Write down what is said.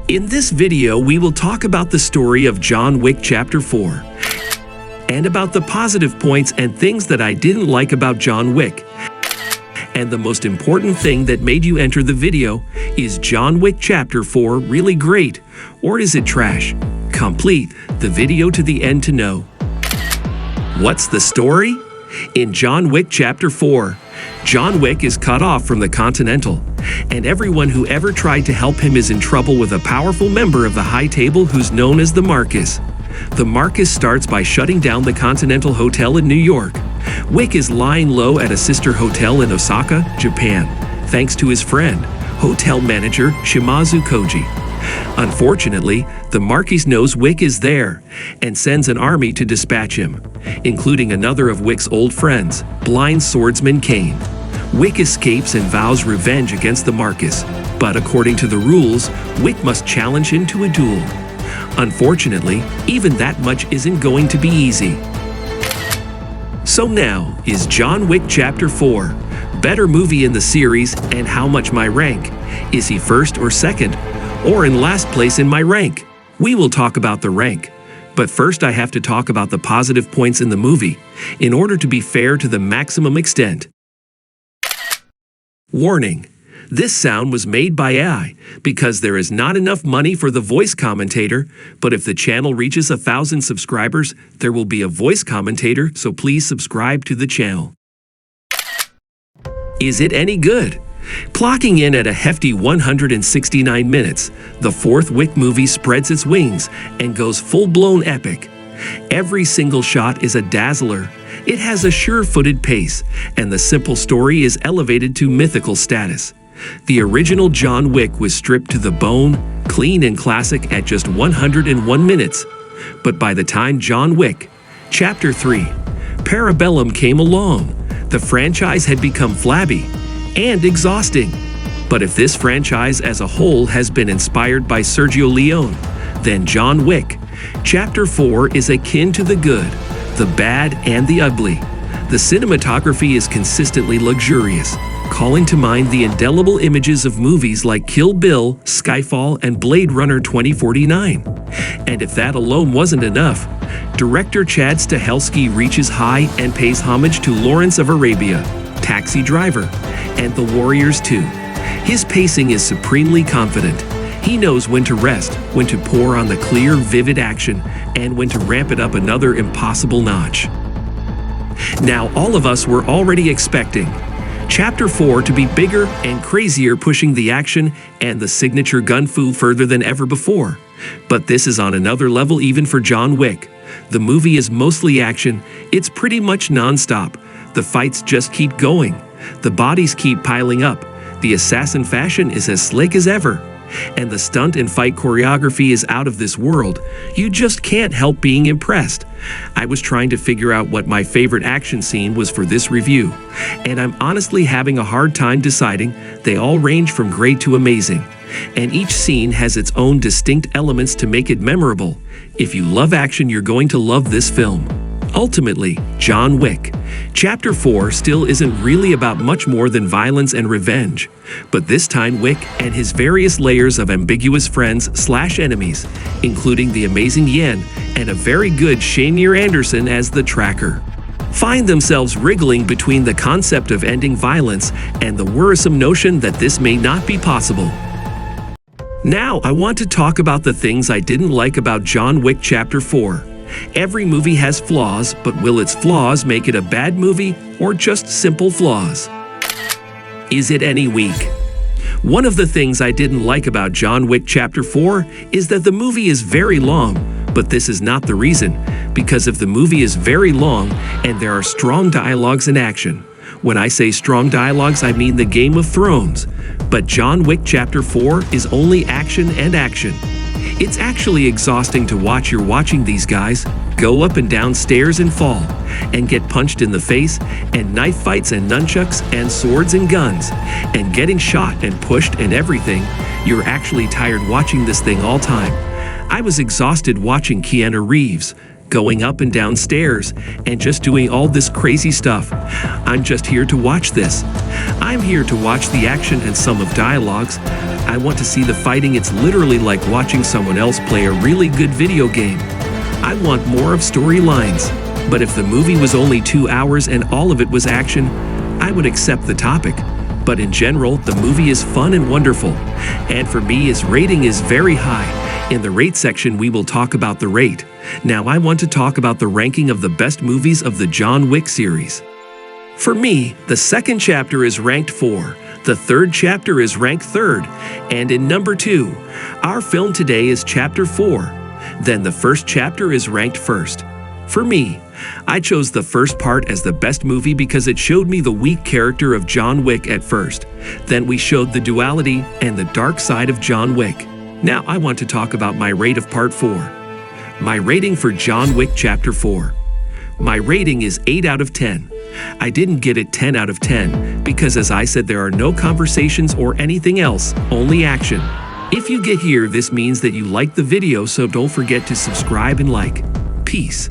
In this video, we will talk about the story of John Wick Chapter 4 and about the positive points and things that I didn't like about John Wick. And the most important thing that made you enter the video, is John Wick Chapter 4 really great, or is it trash? Complete the video to the end to know. What's the story? In John Wick Chapter 4, John Wick is cut off from the Continental, and everyone who ever tried to help him is in trouble with a powerful member of the High Table who's known as the Marcus. The Marcus starts by shutting down the Continental Hotel in New York. Wick is lying low at a sister hotel in Osaka, Japan, thanks to his friend, hotel manager Shimazu Koji. Unfortunately, the Marquis knows Wick is there and sends an army to dispatch him, including another of Wick's old friends, blind swordsman Kane. Wick escapes and vows revenge against the Marcus, but according to the rules, Wick must challenge him to a duel. Unfortunately, even that much isn't going to be easy. So now, is John Wick Chapter 4 better movie in the series, and how much my rank? Is he first or second, or in last place in my rank? We will talk about the rank. But first I have to talk about the positive points in the movie, in order to be fair to the maximum extent. Warning: this sound was made by AI, because there is not enough money for the voice commentator, but if the channel reaches 1,000 subscribers, there will be a voice commentator, so please subscribe to the channel. Is it any good? Clocking in at a hefty 169 minutes, the fourth Wick movie spreads its wings and goes full-blown epic. Every single shot is a dazzler, it has a sure-footed pace, and the simple story is elevated to mythical status. The original John Wick was stripped to the bone, clean and classic at just 101 minutes. But by the time John Wick Chapter 3 Parabellum came along, the franchise had become flabby and exhausting. But if this franchise as a whole has been inspired by Sergio Leone, then John Wick Chapter 4 is akin to the good, the bad, and the ugly. The cinematography is consistently luxurious, calling to mind the indelible images of movies like Kill Bill, Skyfall, and Blade Runner 2049. And if that alone wasn't enough, director Chad Stahelski reaches high and pays homage to Lawrence of Arabia, Taxi Driver, and The Warriors 2. His pacing is supremely confident. He knows when to rest, when to pour on the clear, vivid action, and when to ramp it up another impossible notch. Now, all of us were already expecting Chapter 4 to be bigger and crazier, pushing the action and the signature gun fu further than ever before. But this is on another level even for John Wick. The movie is mostly action, it's pretty much non-stop. The fights just keep going. The bodies keep piling up. The assassin fashion is as slick as ever. And the stunt and fight choreography is out of this world. You just can't help being impressed. I was trying to figure out what my favorite action scene was for this review, and I'm honestly having a hard time deciding. They all range from great to amazing, and each scene has its own distinct elements to make it memorable. If you love action, you're going to love this film. Ultimately, John Wick Chapter 4 still isn't really about much more than violence and revenge. But this time Wick and his various layers of ambiguous friends/enemies, including the amazing Yen and a very good Shamier Anderson as the tracker, find themselves wriggling between the concept of ending violence and the worrisome notion that this may not be possible. Now I want to talk about the things I didn't like about John Wick Chapter 4. Every movie has flaws, but will its flaws make it a bad movie, or just simple flaws? Is it any weak? One of the things I didn't like about John Wick Chapter 4 is that the movie is very long, but this is not the reason, because if the movie is very long and there are strong dialogues and action, when I say strong dialogues, I mean the Game of Thrones, but John Wick Chapter 4 is only action and action. It's actually exhausting to watch. You're watching these guys go up and down stairs and fall, and get punched in the face, and knife fights and nunchucks and swords and guns, and getting shot and pushed and everything. You're actually tired watching this thing all time. I was exhausted watching Keanu Reeves going up and down stairs, and just doing all this crazy stuff. I'm just here to watch this. I'm here to watch the action and some of dialogues. I want to see the fighting. It's literally like watching someone else play a really good video game. I want more of storylines. But if the movie was only 2 hours and all of it was action, I would accept the topic. But in general, the movie is fun and wonderful. And for me, its rating is very high. In the rate section, we will talk about the rate. Now I want to talk about the ranking of the best movies of the John Wick series. For me, the second chapter is ranked 4. The third chapter is ranked 3rd. And in number 2, our film today is chapter 4. Then the first chapter is ranked 1st. For me, I chose the first part as the best movie because it showed me the weak character of John Wick at first. Then we showed the duality and the dark side of John Wick. Now I want to talk about my rate of part 4. My rating for John Wick Chapter 4. My rating is 8 out of 10. I didn't get it 10 out of 10 because, as I said, there are no conversations or anything else, only action. If you get here, this means that you like the video, so don't forget to subscribe and like. Peace.